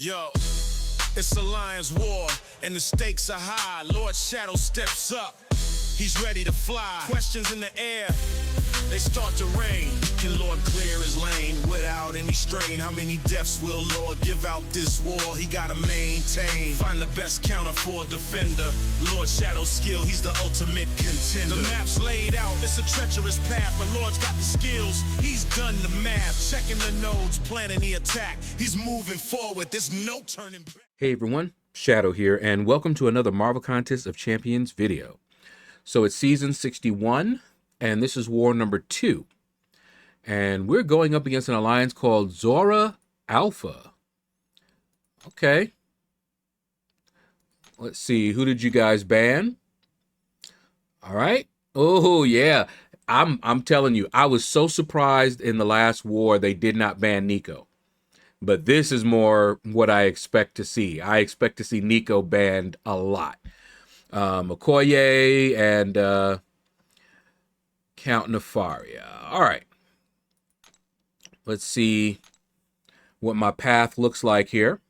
Yo, it's a lion's war, and the stakes are high. Lord Shadow steps up, he's ready to fly. Questions in the air, they start to rain. Can Lord clear his lane without any strain? How many deaths will Lord give out this war? He gotta maintain, find the best counter for a defender. Lord Shadow's skill, he's the ultimate contender. The map's laid out, it's a treacherous path, but Lord's got the skills, he's done the math. Checking the nodes, planning the attack, he's moving forward, there's no turning back. Hey everyone, Shadow here, and welcome to another Marvel Contest of Champions video. So it's season 61, and this is war number 2. And we're going up against an alliance called Zora Alpha. Okay. Let's see, who did you guys ban? All right. Oh yeah, I'm telling you, I was so surprised in the last war they did not ban Nico. But this is more what I expect to see. I expect to see Nico banned a lot. Okoye and Count Nefaria. All right. Let's see what my path looks like here.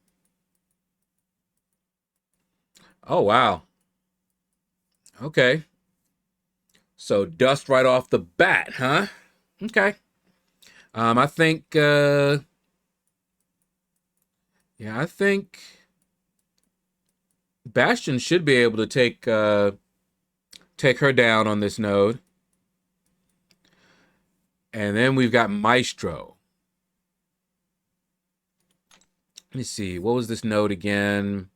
Oh, wow. Okay. So dust right off the bat, huh? Okay. I think... yeah, I think Bastion should be able to take her down on this node. And then we've got Maestro. Let me see, what was this node again?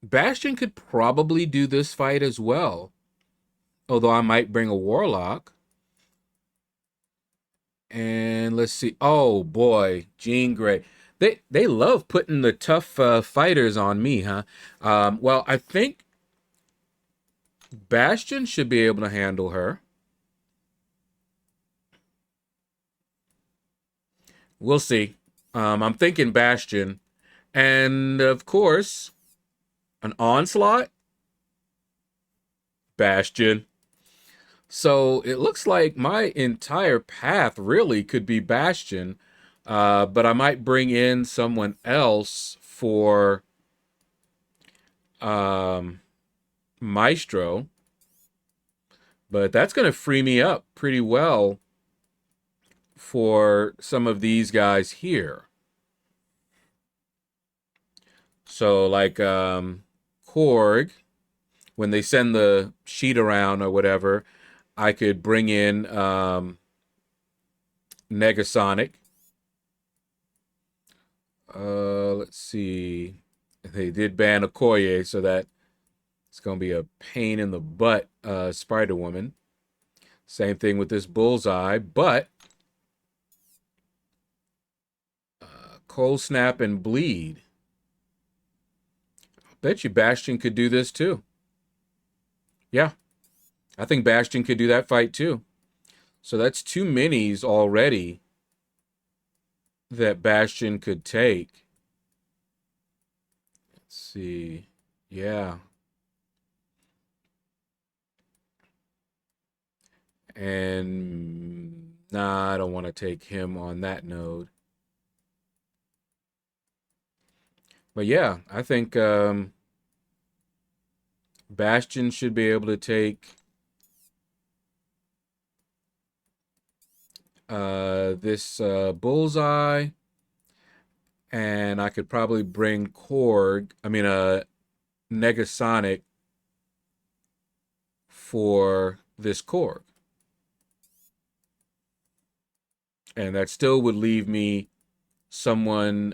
Bastion could probably do this fight as well. Although I might bring a Warlock. And let's see. Oh boy, Jean Grey. They love putting the tough fighters on me, huh? Well, I think Bastion should be able to handle her. We'll see. I'm thinking Bastion. And of course, an Onslaught. Bastion. So it looks like my entire path really could be Bastion. But I might bring in someone else for Maestro. But that's going to free me up pretty well for some of these guys here. So like Korg, when they send the sheet around or whatever, I could bring in Negasonic. Let's see. They did ban Okoye, so that it's going to be a pain in the butt, Spider-Woman. Same thing with this Bullseye, but Cold Snap and Bleed. I bet you Bastion could do this too. Yeah, I think Bastion could do that fight too. So that's 2 minis already that Bastion could take. Let's see. Yeah. And nah, I don't want to take him on that node. But yeah, I think Bastion should be able to take this Bullseye, and I could probably bring Negasonic for this Korg. And that still would leave me someone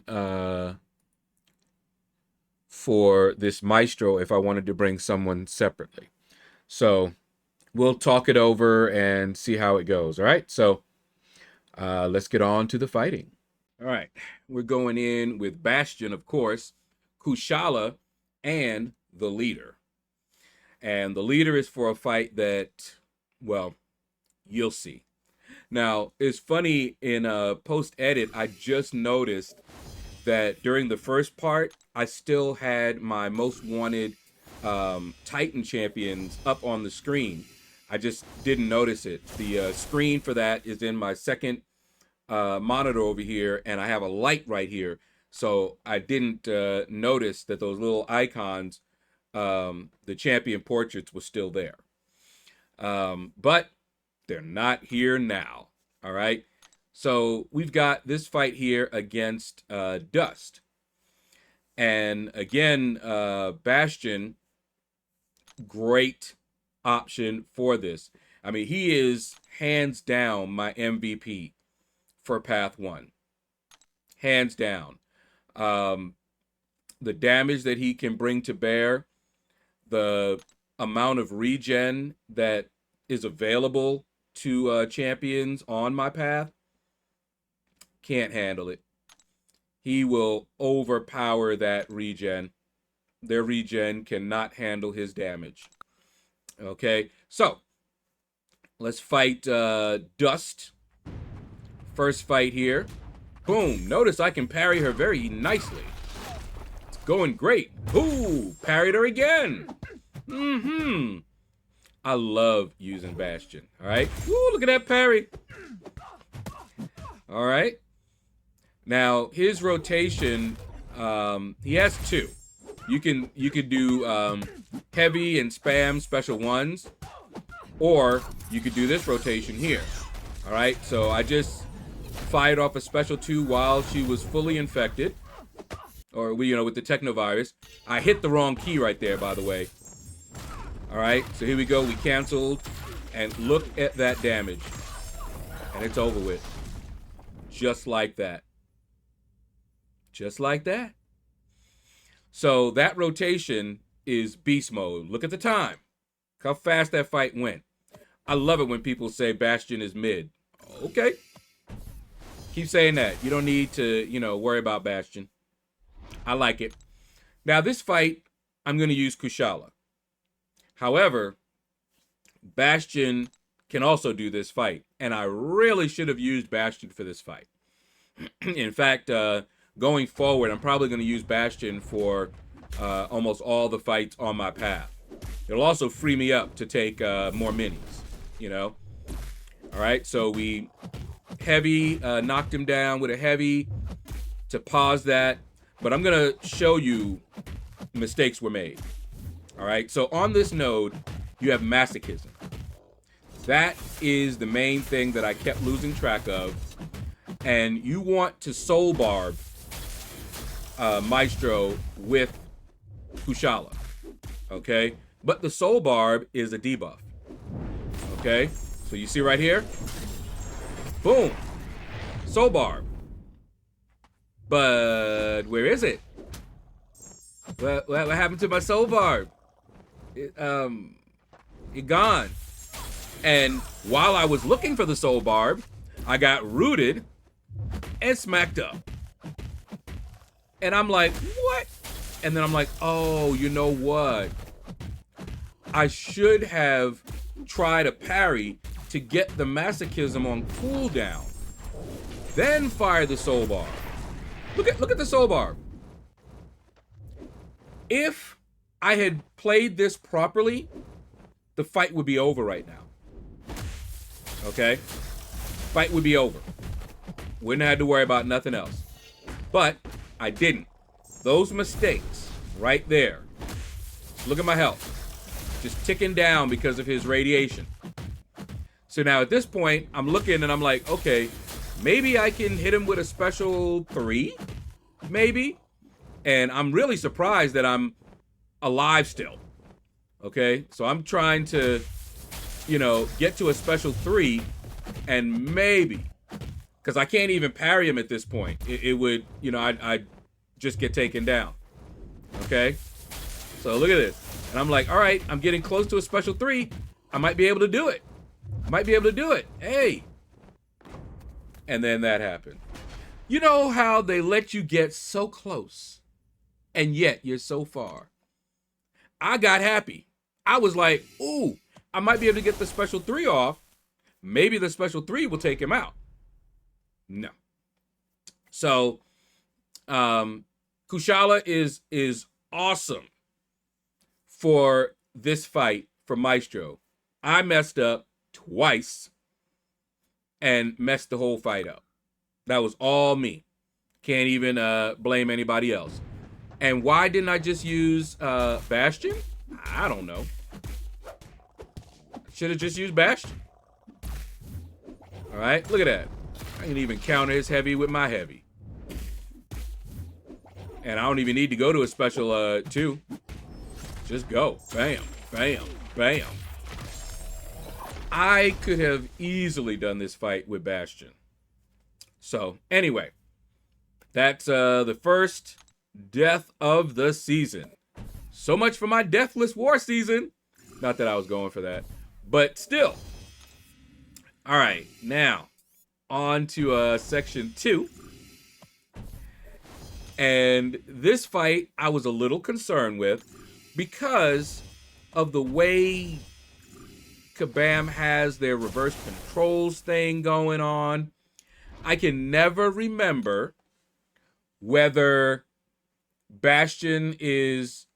for this Maestro if I wanted to bring someone separately. So we'll talk it over and see how it goes. All right, so let's get on to the fighting. All right, we're going in with Bastion, of course, Kushala, and the leader. And the leader is for a fight that, well, you'll see. Now, it's funny, in a post-edit, I just noticed that during the first part, I still had my most wanted Titan champions up on the screen. I just didn't notice it. The screen for that is in my second monitor over here, and I have a light right here. So I didn't notice that those little icons, the champion portraits, was still there. But they're not here now. All right. So we've got this fight here against Dust. And again, Bastion, great option for this. I mean, he is hands down my MVP for Path 1. Hands down. The damage that he can bring to bear, the amount of regen that is available to champions on my path, can't handle it. He will overpower that regen. Their regen cannot handle his damage. Okay, so let's fight Dust. First fight here. Boom. Notice I can parry her very nicely. It's going great. Ooh, parried her again. I love using Bastion. All right. Ooh, look at that parry. All right. Now his rotation, he has two. You could do heavy and spam special ones, or you could do this rotation here. All right. So I just fired off a special 2 while she was fully infected, or with the technovirus. I hit the wrong key right there, by the way. All right, so here we go. We canceled, and look at that damage, and it's over with, just like that. Just like that. So that rotation is beast mode. Look at the time. Look how fast that fight went. I love it when people say Bastion is mid. Okay. Keep saying that. You don't need to, worry about Bastion. I like it. Now, this fight, I'm going to use Kushala. However, Bastion can also do this fight, and I really should have used Bastion for this fight. In fact, going forward, I'm probably going to use Bastion for almost all the fights on my path. It'll also free me up to take more minis, All right, so we heavy, knocked him down with a heavy to pause that. But I'm going to show you mistakes were made. All right, so on this node, you have masochism. That is the main thing that I kept losing track of. And you want to soul barb Maestro with Kushala. Okay, but the soul barb is a debuff. Okay, so you see right here, boom, soul barb. But where is it? What happened to my soul barb? It gone. And while I was looking for the soul barb, I got rooted and smacked up. And I'm like, what? And then I'm like, oh, you know what? I should have tried a parry to get the masochism on cooldown. Then fire the soul barb. Look at the soul barb. If I had played this properly, the fight would be over right now. Okay? Fight would be over. Wouldn't have had to worry about nothing else. But I didn't. Those mistakes right there. Look at my health. Just ticking down because of his radiation. So now at this point, I'm looking and I'm like, okay, maybe I can hit him with a special 3? Maybe. And I'm really surprised that I'm alive still. Okay? So I'm trying to, get to a special 3 and maybe, because I can't even parry him at this point. It would, I'd just get taken down. Okay? So look at this. And I'm like, all right, I'm getting close to a special 3. I might be able to do it. Hey. And then that happened. You know how they let you get so close and yet you're so far? I got happy. I was like, ooh, I might be able to get the special 3 off. Maybe the special 3 will take him out. No. So, Kushala is awesome for this fight for Maestro, I messed up twice and messed the whole fight up. That was all me. Can't even blame anybody else. And why didn't I just use Bastion? I don't know. Should have just used Bastion. All right, look at that. I can even counter his heavy with my heavy. And I don't even need to go to a special 2. Just go. Bam, bam, bam. I could have easily done this fight with Bastion. So, anyway. That's the first death of the season. So much for my Deathless War season. Not that I was going for that. But still. All right. Now, on to section 2. And this fight I was a little concerned with because of the way Kabam has their reverse controls thing going on. I can never remember whether Bastion is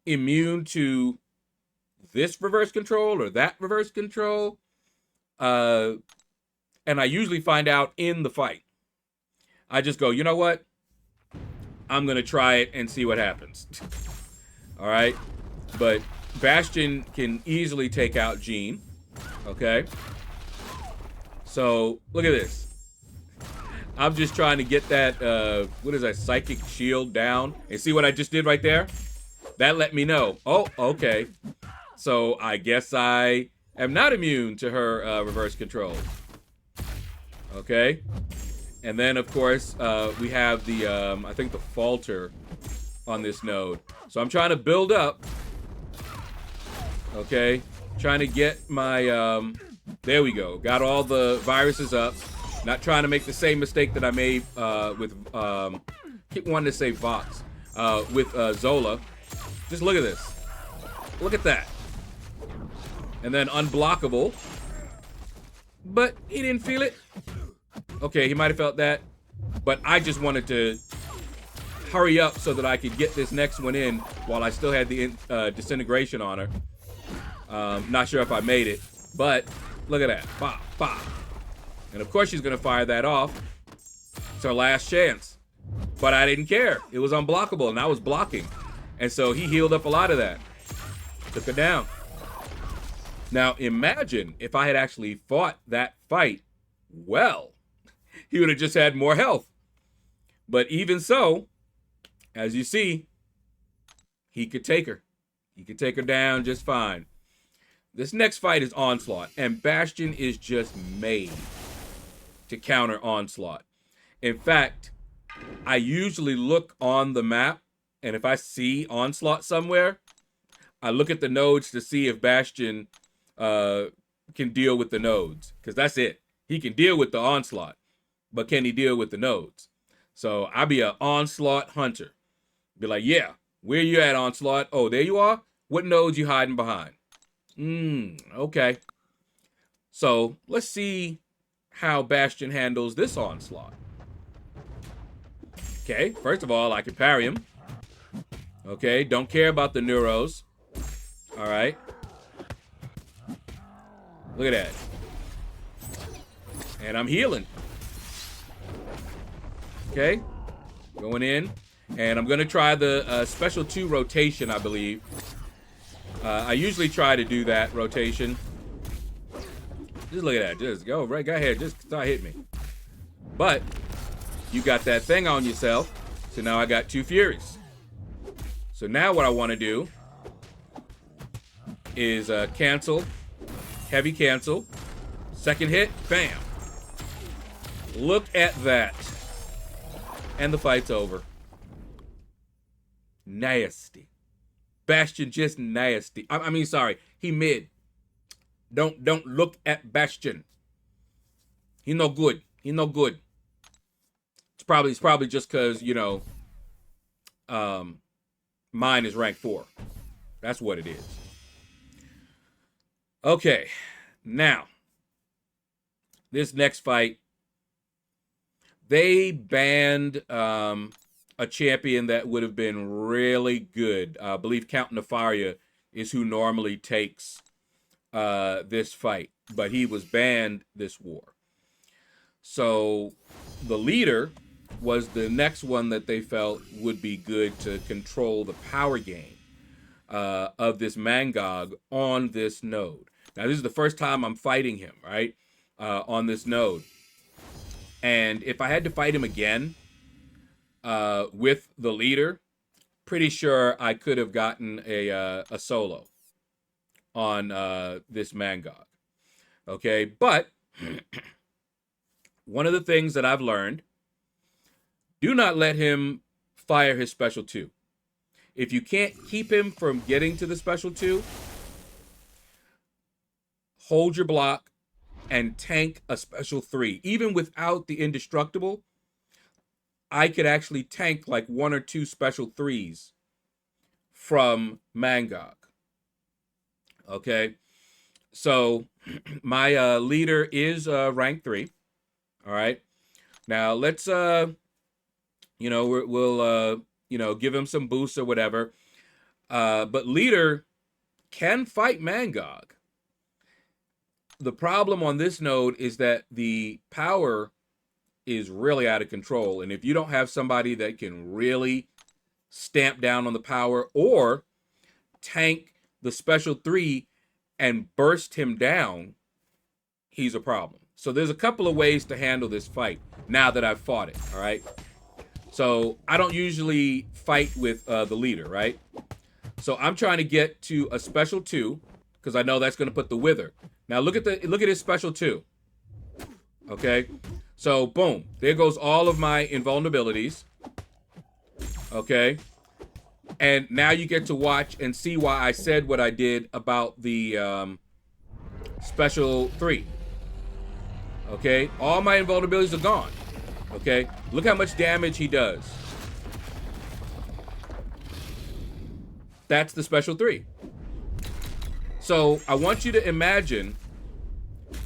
immune to this reverse control or that reverse control. And I usually find out in the fight. I just go, you know what? I'm going to try it and see what happens. All right? But Bastion can easily take out Jean. Okay? So, look at this. I'm just trying to get that, what is that, psychic shield down. And see what I just did right there? That let me know. Oh, okay. So I guess I am not immune to her reverse control. Okay. And then, of course, we have the, I think the falter on this node. So I'm trying to build up. Okay. Trying to get my, there we go. Got all the viruses up. Not trying to make the same mistake that I made with, keep wanting to say Vox, with Zola. Just look at this. Look at that. And then unblockable. But he didn't feel it. Okay, he might have felt that. But I just wanted to hurry up so that I could get this next one in while I still had the disintegration on her. Not sure if I made it. But look at that. Bop, bop. And of course she's going to fire that off. It's her last chance. But I didn't care. It was unblockable and I was blocking. And so he healed up a lot of that. Took her down. Now imagine if I had actually fought that fight well. He would have just had more health. But even so, as you see, he could take her. He could take her down just fine. This next fight is Onslaught. And Bastion is just made to counter Onslaught. In fact, I usually look on the map, and if I see Onslaught somewhere, I look at the nodes to see if Bastion can deal with the nodes. Because that's it. He can deal with the Onslaught, but can he deal with the nodes? So I'll be an Onslaught hunter. Be like, yeah, where you at, Onslaught? Oh, there you are? What nodes you hiding behind? Okay. So let's see how Bastion handles this Onslaught. Okay, first of all, I can parry him. Okay, don't care about the neuros. All right. Look at that. And I'm healing. Okay, going in. And I'm going to try the special 2 rotation, I believe. I usually try to do that rotation. Just look at that. Just go right ahead. Just start hitting me. But you got that thing on yourself. So now I got 2 Furies. So now what I want to do is cancel. Heavy cancel. Second hit. Bam. Look at that. And the fight's over. Nasty. Bastion just nasty. I mean, sorry. He mid. Don't look at Bastion. He no good. He no good. It's probably just because, you know, mine is rank 4. That's what it is. Okay. Now, this next fight, they banned a champion that would have been really good. I believe Count Nefaria is who normally takes this fight, but he was banned this war. So the leader was the next one that they felt would be good to control the power gain of this Mangog on this node. Now, this is the first time I'm fighting him, right, on this node. And if I had to fight him again with the leader, pretty sure I could have gotten a solo on this Mangog. Okay, but one of the things that I've learned, do not let him fire his special 2. If you can't keep him from getting to the special 2, hold your block and tank a special 3. Even without the indestructible, I could actually tank like 1 or 2 special 3s from Mangog. Okay, so my leader is rank 3. All right, now let's we'll give him some boosts or whatever. But leader can fight Mangog. The problem on this node is that the power is really out of control, and if you don't have somebody that can really stamp down on the power or tank the special 3 and burst him down, he's a problem. So there's a couple of ways to handle this fight now that I've fought it, all right? So I don't usually fight with the leader, right? So I'm trying to get to a special 2 because I know that's going to put the wither. Now look at his special 2. Okay? So boom, there goes all of my invulnerabilities. Okay? And now you get to watch and see why I said what I did about the special 3. Okay? All my invulnerabilities are gone. Okay? Look how much damage he does. That's the special 3. So I want you to imagine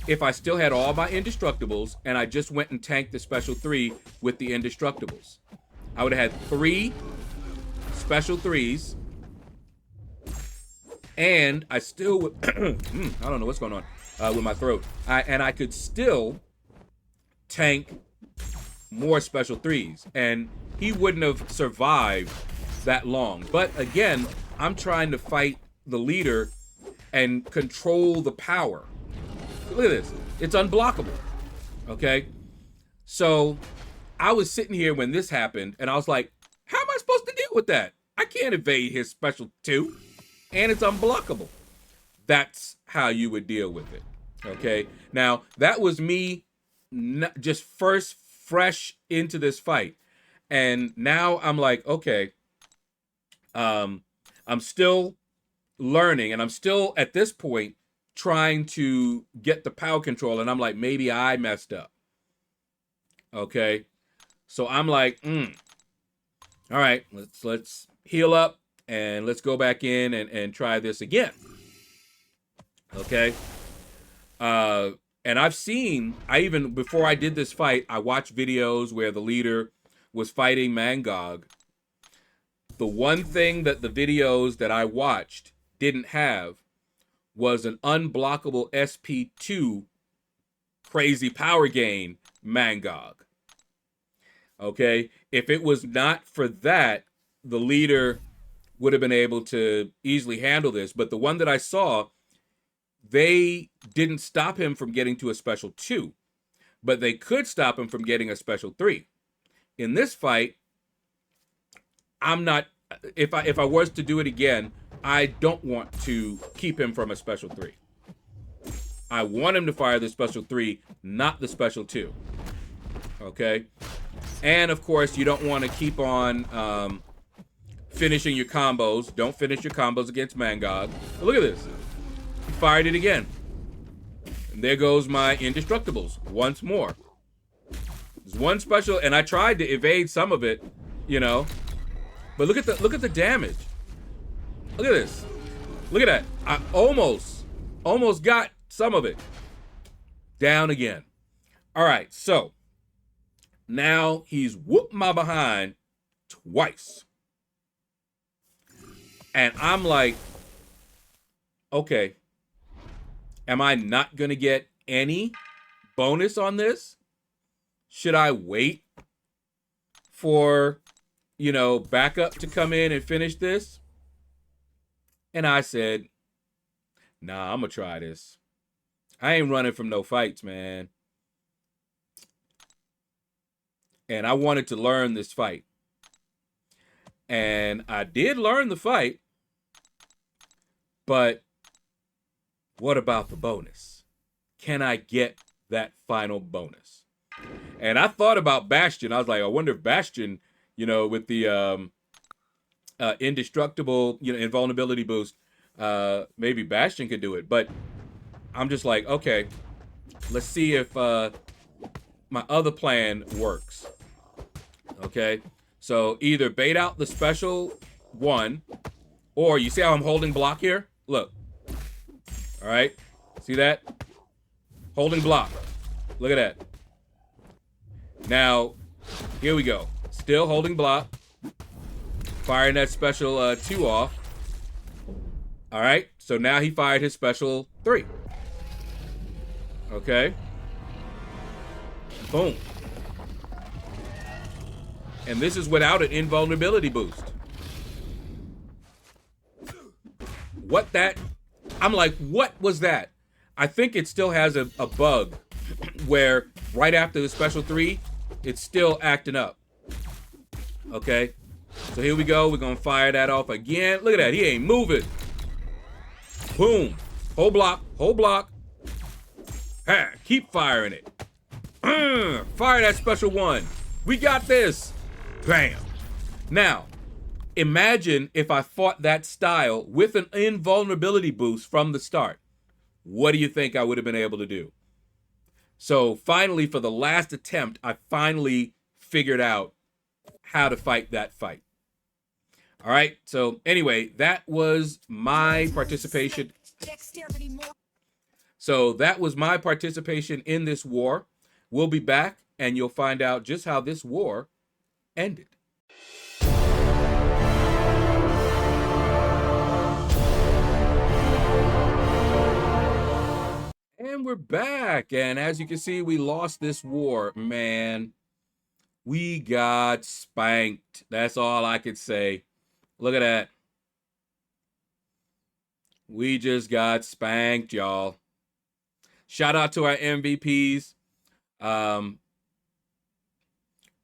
if I still had all my indestructibles and I just went and tanked the special 3 with the indestructibles. I would have had 3 special 3s, and I still would I don't know what's going on with my throat. And I could still tank more special 3s, and he wouldn't have survived that long. But again, I'm trying to fight the leader and control the power. Look at this. It's unblockable. Okay? So I was sitting here when this happened, and I was like, how am I supposed to deal with that? I can't evade his special 2, and it's unblockable. That's how you would deal with it. Okay? Now, that was me just fresh into this fight. And now I'm like, okay, I'm still learning, and I'm still at this point trying to get the power control, and I'm like, maybe I messed up. Okay, so I'm like, all right, let's heal up and let's go back in and try this again. Okay, and I've seen, even before I did this fight, I watched videos where the leader was fighting Mangog. The one thing that the videos that I watched didn't have was an unblockable SP2 crazy power gain Mangog. Okay, if it was not for that, the leader would have been able to easily handle this. But the one that I saw, they didn't stop him from getting to a special 2, but they could stop him from getting a special 3. In this fight, I'm not, if I was to do it again, I don't want to keep him from a special 3. I want him to fire the special 3, not the special 2. Okay? And of course, you don't want to keep on finishing your combos. Don't finish your combos against Mangog. But look at this. He fired it again. And there goes my indestructibles once more. There's one special, and I tried to evade some of it, you know. But look at the damage. Look at this. Look at that. I almost got some of it. Down again. All right, so now he's whooped my behind twice. And I'm like, okay, am I not going to get any bonus on this? Should I wait for, backup to come in and finish this? And I said, nah, I'm going to try this. I ain't running from no fights, man. And I wanted to learn this fight. And I did learn the fight. But what about the bonus? Can I get that final bonus? And I thought about Bastion. I was like, I wonder if Bastion, with the indestructible, invulnerability boost, maybe Bastion could do it. But I'm just like, okay, let's see if my other plan works. Okay, so either bait out the special one, or you see how I'm holding block here? Look. All right. See that? Holding block. Look at that. Now, here we go. Still holding block. Firing that special 2 off. All right. So now he fired his special 3. Okay. Boom. And this is without an invulnerability boost. I'm like, what was that? I think it still has a bug where right after the special 3, it's still acting up. Okay. So here we go. We're going to fire that off again. Look at that. He ain't moving. Boom. Hold block. Hold block. Ha, keep firing it. Fire that special 1. We got this. Bam. Now, imagine if I fought that style with an invulnerability boost from the start. What do you think I would have been able to do? So finally, for the last attempt, I finally figured out how to fight that fight. All right. So anyway, that was my participation. So that was my participation in this war. We'll be back and you'll find out just how this war ended. And we're back. And as you can see, we lost this war. Man, we got spanked. That's all I could say. Look at that. We just got spanked, y'all. Shout out to our MVPs. But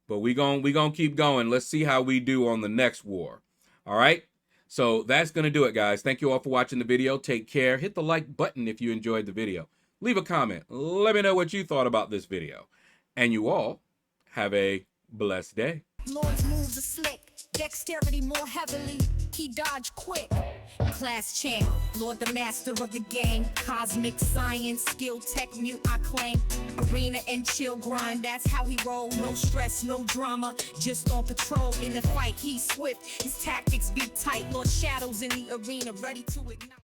we gonna keep going. Let's see how we do on the next war. All right. So that's going to do it, guys. Thank you all for watching the video. Take care. Hit the like button if you enjoyed the video. Leave a comment. Let me know what you thought about this video. And you all have a blessed day. Lord's moves are slick, dexterity more heavily, he dodged quick. Class champ, Lord the master of the game, cosmic science, skill tech mute I claim. Arena and chill grind, that's how he roll. No stress, no drama, just on patrol. In the fight, he's swift, his tactics be tight. LordShaedow's in the arena, ready to ignite.